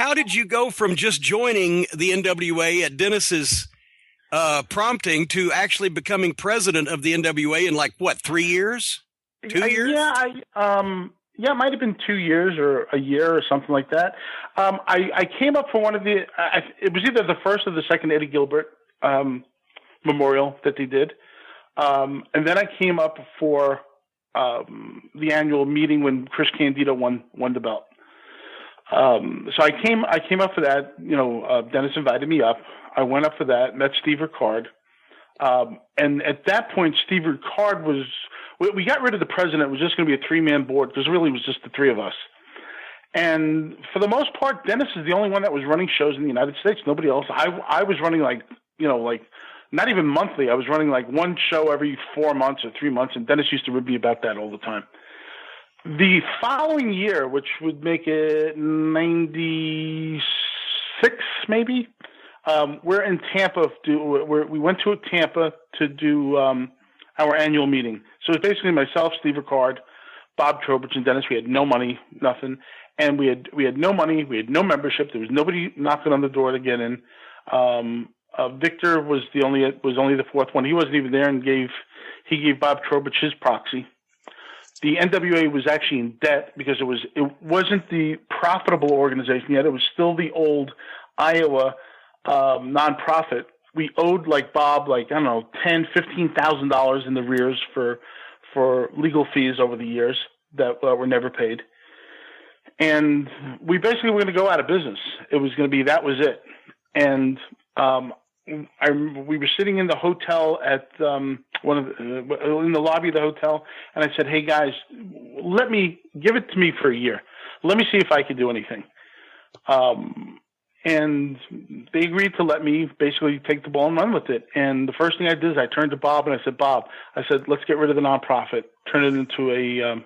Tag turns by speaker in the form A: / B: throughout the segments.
A: how did you go from just joining the NWA at Dennis's prompting to actually becoming president of the NWA in 3 years? 2 years?
B: Yeah, it might have been 2 years or a year or something like that. I came up for one of the, it was either the first or the second Eddie Gilbert memorial that they did. And then I came up for the annual meeting when Chris Candido won the belt. So I came up for that. Dennis invited me up. I went up for that, met Steve Ricard. And at that point, Steve Ricard we got rid of the president. It was just going to be a 3-man board because really it was just the three of us. And for the most part, Dennis is the only one that was running shows in the United States. Nobody else. I was running not even monthly. I was running one show every 4 months or 3 months. And Dennis used to rib me about that all the time. The following year, which would make it 96 maybe, we're in Tampa. We went to Tampa to do our annual meeting. So it was basically myself, Steve Ricard, Bob Trowbridge, and Dennis. We had no money, nothing, and we had no money. We had no membership. There was nobody knocking on the door to get in. Victor was only the fourth one. He wasn't even there, and he gave Bob Trowbridge his proxy. The NWA was actually in debt because it wasn't the profitable organization yet. It was still the old Iowa nonprofit. We owed Bob $10,000, $15,000 in the arrears for legal fees over the years that were never paid, and we basically were going to go out of business. It was going to be that was it. And we were sitting in the hotel at in the lobby of the hotel, and I said, "Hey guys, give it to me for a year. Let me see if I could do anything." And they agreed to let me basically take the ball and run with it. And the first thing I did is I turned to Bob and I said, "Bob, let's get rid of the nonprofit, turn it into a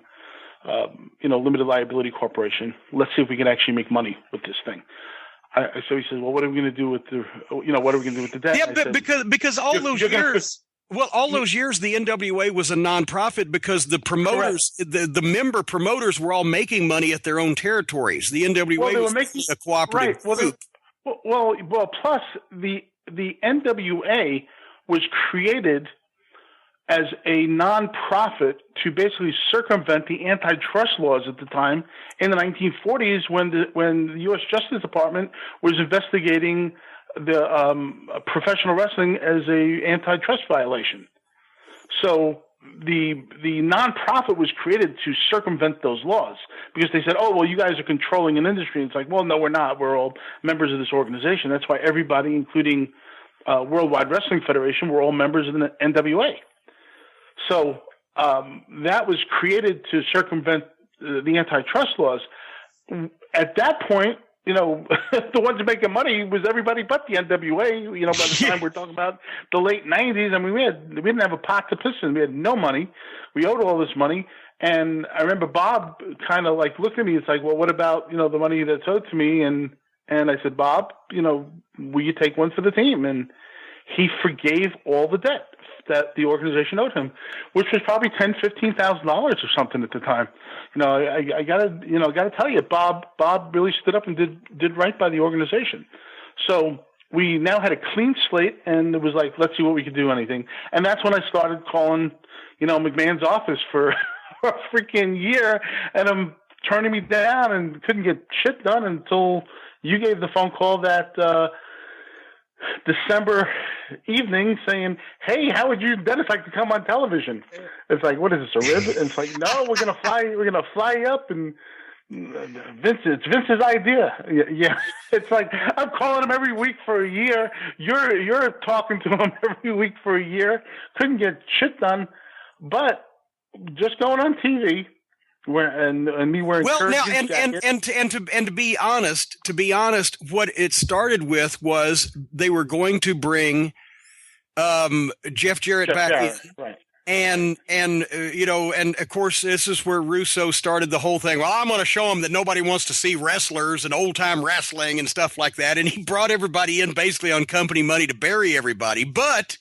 B: limited liability corporation. Let's see if we can actually make money with this thing." So he says, "Well, what are we going to do with the debt?"
A: Yeah, but because all those years. Well, all those years, the NWA was a nonprofit because the promoters, the member promoters, were all making money at their own territories. The NWA was making a cooperative group.
B: Well, plus the NWA was created as a nonprofit to basically circumvent the antitrust laws at the time in the 1940s when the U.S. Justice Department was investigating the professional wrestling as a antitrust violation. So the nonprofit was created to circumvent those laws because they said, "Oh, well, you guys are controlling an industry." And it's like, well, no, we're not. We're all members of this organization. That's why everybody, including Worldwide Wrestling Federation, we're all members of the NWA. So that was created to circumvent the antitrust laws. At that point, the ones making money was everybody but the NWA. By the time we're talking about the late 90s, I mean, we didn't have a pot to piss in. We had no money. We owed all this money. And I remember Bob kind of looked at me. It's like, well, what about, the money that's owed to me? And I said, "Bob, will you take one for the team?" And he forgave all the debt that the organization owed him, which was probably $10,000-$15,000 or something at the time. I gotta tell you, Bob really stood up and did right by the organization. So we now had a clean slate, and it was like, let's see what we could do, anything. And that's when I started calling, McMahon's office for a freaking year, and I'm turning me down and couldn't get shit done until you gave the phone call that December evening saying, "Hey, how would you, Dennis, like to come on television?" It's like, what is this, a rib? And it's like, "No, we're gonna fly you up." And it's Vince's idea. Yeah, it's like I'm calling him every week for a year. You're talking to him every week for a year. Couldn't get shit done, but just going on TV. And me wearing
A: and to be honest, what it started with was they were going to bring Jeff Jarrett back in.
B: Right.
A: And of course, this is where Russo started the whole thing. Well, I'm going to show them that nobody wants to see wrestlers and old time wrestling and stuff like that. And he brought everybody in basically on company money to bury everybody. But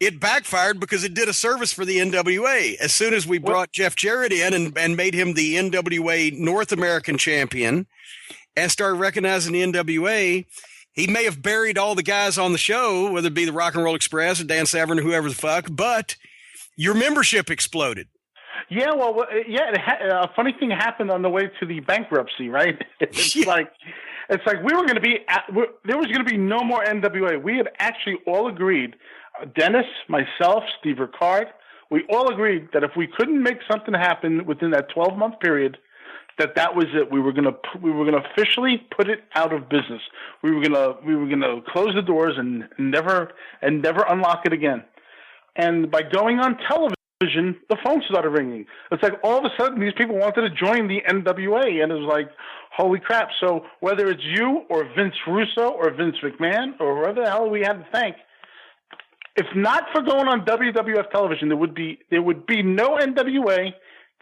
A: it backfired because it did a service for the NWA. As soon as we brought Jeff Jarrett in and made him the NWA North American champion and started recognizing the NWA. He may have buried all the guys on the show, whether it be the Rock and Roll Express or Dan Severn or whoever the fuck, but your membership exploded.
B: Yeah, well, a funny thing happened on the way to the bankruptcy, right? It's like we were going to be there was going to be no more NWA. We had actually all agreed, Dennis, myself, Steve Ricard, we all agreed that if we couldn't make something happen within that 12-month period, that was it. We were going to officially put it out of business. We were going to close the doors and never unlock it again. And by going on television, the phone started ringing. It's like all of a sudden these people wanted to join the NWA, and it was like, holy crap. So whether it's you or Vince Russo or Vince McMahon or whoever the hell we had to thank, if not for going on WWF television, there would be no NWA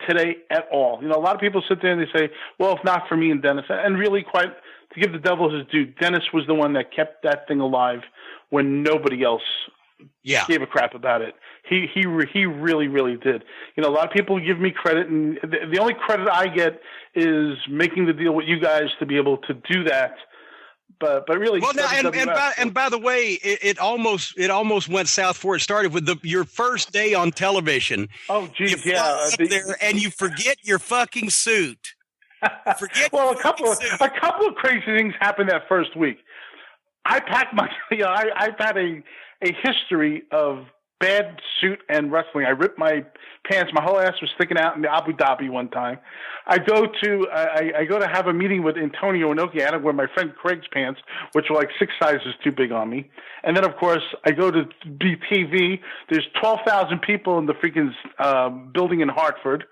B: today at all. A lot of people sit there and they say, well, if not for me and Dennis, and really, quite to give the devil his due, Dennis was the one that kept that thing alive when nobody else gave a crap about it. He really, really did. A lot of people give me credit, and the only credit I get is making the deal with you guys to be able to do that. But really,
A: well, now, and by the way, it almost went south before it started with your first day on television.
B: Oh, geez,
A: up there and you forget your fucking suit.
B: Well, a couple of crazy things happened that first week. I packed my, I've had a history of bad suit and wrestling. I ripped my pants. My whole ass was sticking out in the Abu Dhabi one time. I go to have a meeting with Antonio Inoki. I had to wear my friend Craig's pants, which were like 6 sizes too big on me. And then, of course, I go to BTV. There's 12,000 people in the freaking building in Hartford.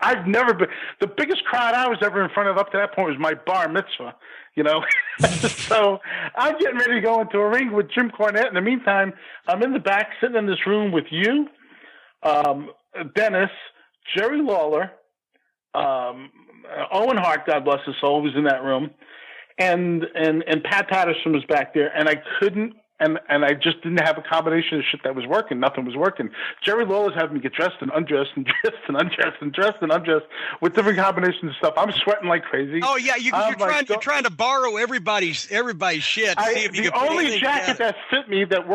B: I've never been – the biggest crowd I was ever in front of up to that point was my bar mitzvah. So I'm getting ready to go into a ring with Jim Cornette. In the meantime, I'm in the back sitting in this room with you, Dennis, Jerry Lawler, Owen Hart, God bless his soul, was in that room, and Pat Patterson was back there, and I couldn't. And I just didn't have a combination of shit that was working. Nothing was working. Jerry Lawler's having me get dressed and undressed and dressed and undressed and dressed and undressed with different combinations of stuff. I'm sweating like crazy.
A: Oh yeah, you're trying to borrow everybody's shit.
B: The only jacket that fit me that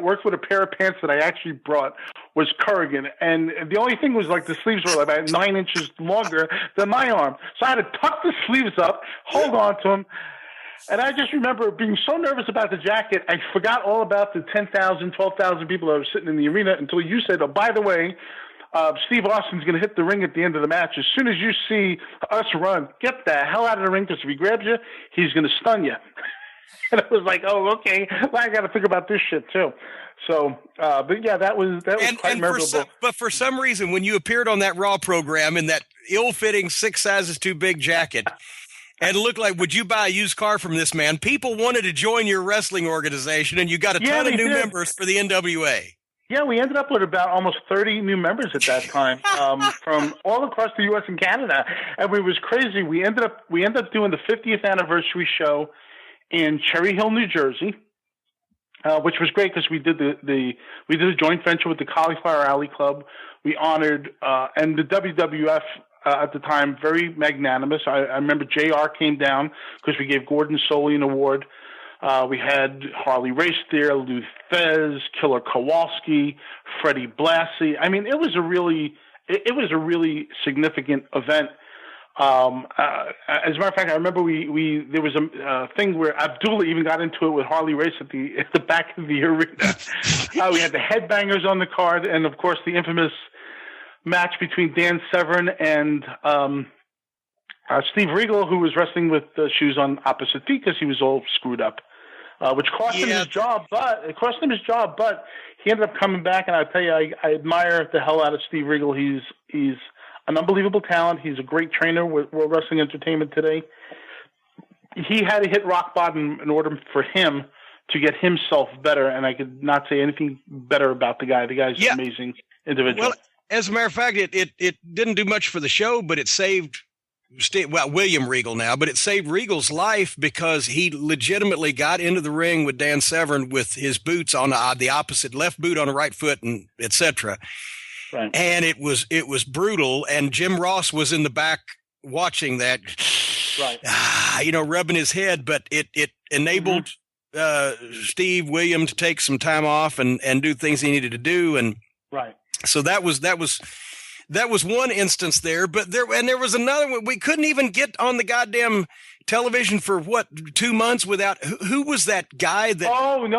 B: worked with a pair of pants that I actually brought was Corrigan, and the only thing was like the sleeves were about 9 inches longer than my arm, so I had to tuck the sleeves up, hold on to them. And I just remember being so nervous about the jacket, I forgot all about the 10,000, 12,000 people that were sitting in the arena until you said, oh, by the way, Steve Austin's going to hit the ring at the end of the match. As soon as you see us run, get the hell out of the ring, because if he grabs you, he's going to stun you. And it was like, oh, okay, well, I got to think about this shit too. So, but yeah, that was quite memorable.
A: But for some reason, when you appeared on that Raw program in that ill-fitting 6 sizes too big jacket, and it looked like, would you buy a used car from this man? People wanted to join your wrestling organization, and you got a ton of new members for the NWA.
B: Yeah, we ended up with about almost 30 new members at that time from all across the U.S. and Canada, and it was crazy. We ended up doing the 50th anniversary show in Cherry Hill, New Jersey, which was great because we did a joint venture with the Cauliflower Alley Club. We honored and the WWF. At the time, very magnanimous. I remember JR came down because we gave Gordon Soley an award. We had Harley Race there, Lou Thez, Killer Kowalski, Freddie Blassie. I mean, it was a really significant event. As a matter of fact, I remember there was a thing where Abdullah even got into it with Harley Race at the back of the arena. We had the Headbangers on the card, and of course the infamous match between Dan Severn and Steve Regal, who was wrestling with the shoes on opposite feet because he was all screwed up, which cost him his job. But he ended up coming back, and I tell you, I admire the hell out of Steve Regal. He's an unbelievable talent. He's a great trainer with World Wrestling Entertainment today. He had to hit rock bottom in order for him to get himself better, and I could not say anything better about the guy. The guy's an amazing individual.
A: Well, as a matter of fact, it didn't do much for the show, but it saved William Regal now, but it saved Regal's life because he legitimately got into the ring with Dan Severn with his boots on the opposite left boot on the right foot, and etc.
B: Right.
A: And it was brutal. And Jim Ross was in the back watching that. rubbing his head, but it enabled Steve William to take some time off and do things he needed to do. And so that was one instance there, but there was another one. We couldn't even get on the goddamn television for 2 months without who was that guy that called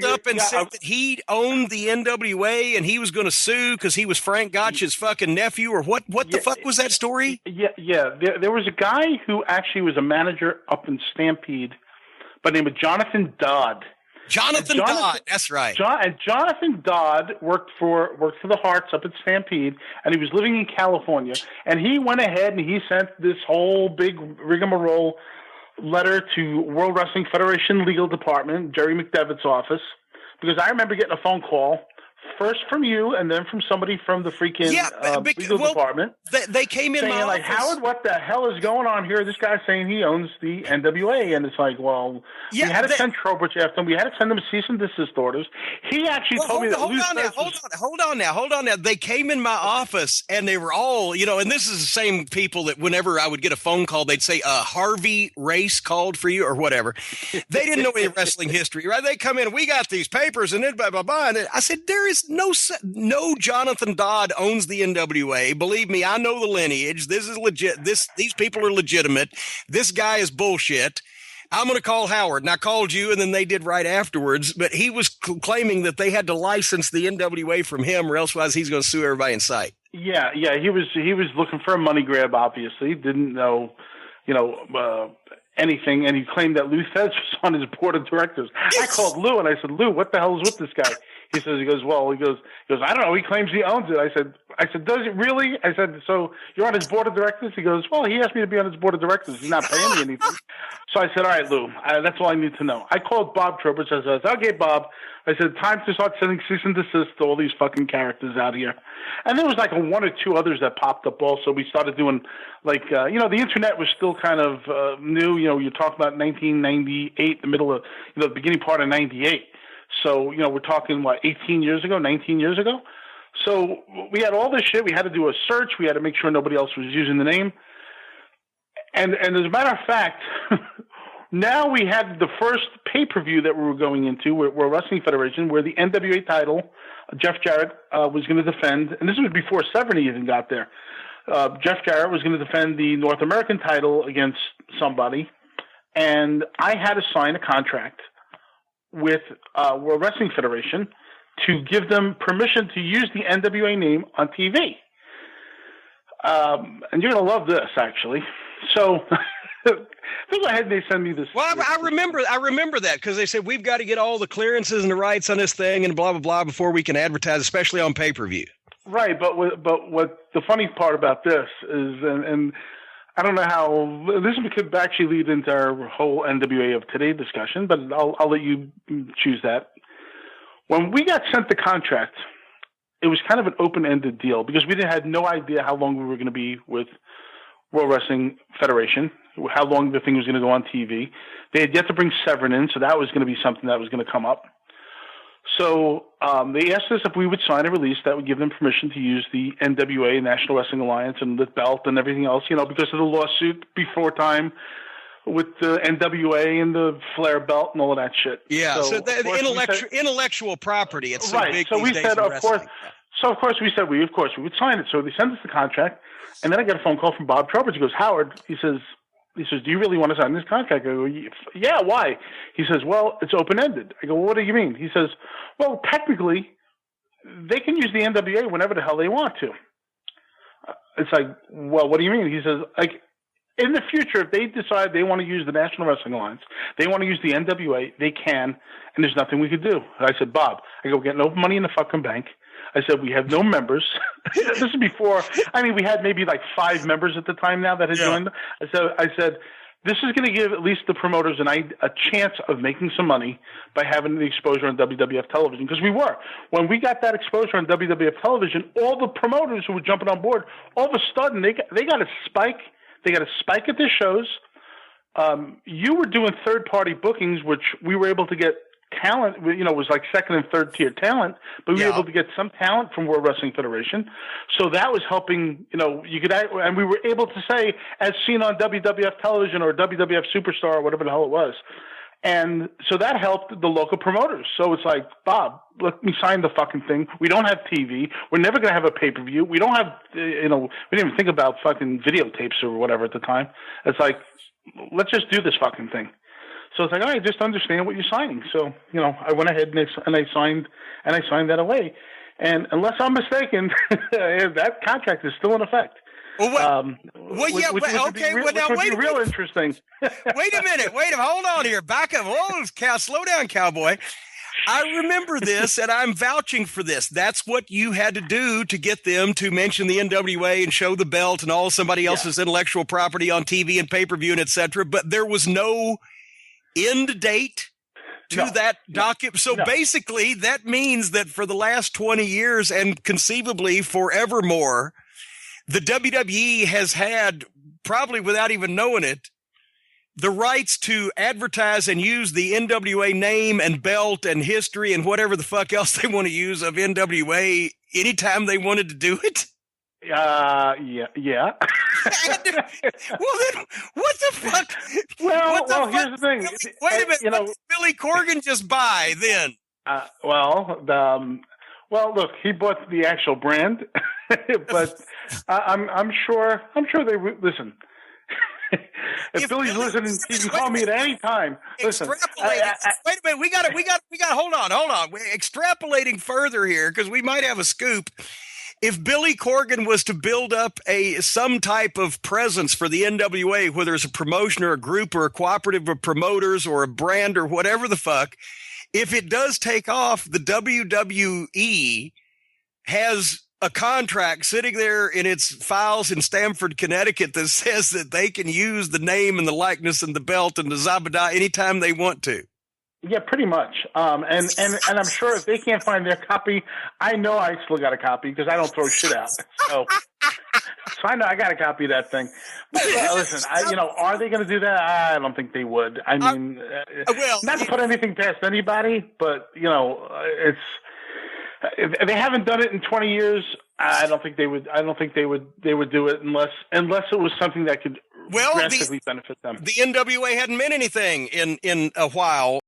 A: up and said that he owned the NWA and he was going to sue because he was Frank Gotch's fucking nephew, or what the fuck was that story?
B: There was a guy who actually was a manager up in Stampede by the name of Jonathan Dodd.
A: Jonathan Dodd, that's right.
B: Jonathan Dodd worked for the Hearts up at Stampede, and he was living in California. And he went ahead and he sent this whole big rigmarole letter to World Wrestling Federation Legal Department, Jerry McDevitt's office, because I remember getting a phone call first from you and then from somebody from the freaking legal department.
A: They came in
B: saying,
A: my
B: like,
A: office.
B: Howard, what the hell is going on here? This guy's saying he owns the NWA. And it's like, well, we had to send Trowbridge after him. We had to send them cease and desist orders. He actually told me that
A: Hold on now. They came in my office and they were all, and this is the same people that whenever I would get a phone call, they'd say, Harvey Race called for you or whatever. They didn't know any wrestling history, right? They come in, we got these papers and then blah, blah, blah. And I said, there is no Jonathan Dodd owns the NWA. Believe me, I know the lineage. This is legit. These people are legitimate. This guy is bullshit. I'm going to call Howard. And I called you, and then they did right afterwards. But he was claiming that they had to license the NWA from him, or else he's going to sue everybody in sight.
B: Yeah. He was looking for a money grab, obviously. Didn't know, anything, and he claimed that Lou Thesz was on his board of directors. I called Lou, and I said, Lou, what the hell is with this guy? He goes, I don't know. He claims he owns it. I said, does it really? I said, so you're on his board of directors? He goes, well, he asked me to be on his board of directors. He's not paying me anything. So I said, all right, Lou, that's all I need to know. I called Bob Trowbridge. I said, okay, Bob. I said, time to start sending cease and desist to all these fucking characters out here. And there was like one or two others that popped up also. We started doing the internet was still kind of new. You're talking about 1998, the middle of, the beginning part of 98. So, we're talking, 19 years ago? So we had all this shit. We had to do a search. We had to make sure nobody else was using the name. And as a matter of fact, now we had the first pay-per-view that we were going into, we're Wrestling Federation, where the NWA title, Jeff Jarrett was going to defend, and this was before Severny even got there. Jeff Jarrett was going to defend the North American title against somebody, and I had to sign a contract with World Wrestling Federation to give them permission to use the NWA name on TV. And you're going to love this, actually. So go ahead and they send me this.
A: Well, I remember that because they said we've got to get all the clearances and the rights on this thing and blah, blah, blah before we can advertise, especially on pay-per-view.
B: Right, but what the funny part about this is, and I don't know how this could actually lead into our whole NWA of today discussion, but I'll let you choose that. When we got sent the contract, it was kind of an open-ended deal because we had no idea how long we were going to be with World Wrestling Federation, how long the thing was going to go on TV. They had yet to bring Severn in, so that was going to be something that was going to come up. So they asked us if we would sign a release that would give them permission to use the NWA, National Wrestling Alliance, and the belt and everything else, because of the lawsuit before time with the NWA and the Flair belt and all of that shit.
A: Yeah, so the intellectual property. It's so
B: right.
A: big
B: So we said, of course. So of course we said we would sign it. So they sent us the contract, and then I got a phone call from Bob Trowbridge. He goes, Howard, he says, do you really want to sign this contract? I go, yeah, why? He says, well, it's open-ended. I go, well, what do you mean? He says, well, technically, they can use the NWA whenever the hell they want to. It's like, well, what do you mean? He says, in the future, if they decide they want to use the National Wrestling Alliance, they want to use the NWA, they can, and there's nothing we could do. I said, Bob, we got no money in the fucking bank. I said, we have no members. This is before, we had maybe 5 members at the time now that had joined. I said, this is going to give at least the promoters a chance of making some money by having the exposure on WWF television. Because we were. When we got that exposure on WWF television, all the promoters who were jumping on board, all of a sudden, they got a spike. They got a spike at their shows. You were doing third-party bookings, which we were able to get talent, was like second and third tier talent, but we were able to get some talent from World Wrestling Federation. So that was helping, and we were able to say, as seen on WWF television or WWF Superstar or whatever the hell it was. And so that helped the local promoters. So it's like, Bob, let me sign the fucking thing. We don't have TV. We're never going to have a pay-per-view. We don't have, we didn't even think about fucking videotapes or whatever at the time. It's like, let's just do this fucking thing. So it's like, all right, just understand what you're signing. So, I went ahead and I signed that away. And unless I'm mistaken, that contract is still in effect.
A: Well,
B: okay. Now wait. Real interesting.
A: Wait a minute. Hold on here. Back up. Whoa, slow down, cowboy. I remember this, and I'm vouching for this. That's what you had to do to get them to mention the NWA and show the belt and all somebody else's intellectual property on TV and pay-per-view and et cetera. But there was no end date to that document. So basically, that means that for the last 20 years and conceivably forevermore, the WWE has had, probably without even knowing it, the rights to advertise and use the NWA name and belt and history and whatever the fuck else they want to use of NWA anytime they wanted to do it?
B: Yeah.
A: Well, then, what the fuck?
B: Well, here's the thing.
A: Wait a minute. What did Billy Corgan just buy then?
B: Well, look, he bought the actual brand, but I'm sure they listen. If Billy's listening, he can call me at any time. Listen,
A: wait a minute. We got. Hold on. We're extrapolating further here because we might have a scoop. If Billy Corgan was to build up some type of presence for the NWA, whether it's a promotion or a group or a cooperative of promoters or a brand or whatever the fuck, if it does take off, the WWE has a contract sitting there in its files in Stamford, Connecticut that says that they can use the name and the likeness and the belt and the Zabada anytime they want to.
B: Yeah, pretty much. And I'm sure if they can't find their copy, I know I still got a copy because I don't throw shit out. So I know I got a copy of that thing. But listen, are they going to do that? I don't think they would. I mean, not to put anything past anybody, but it's if they haven't done it in 20 years. I don't think they would. I don't think they would do it unless it was something that could drastically benefit them.
A: The NWA hadn't meant anything in a while.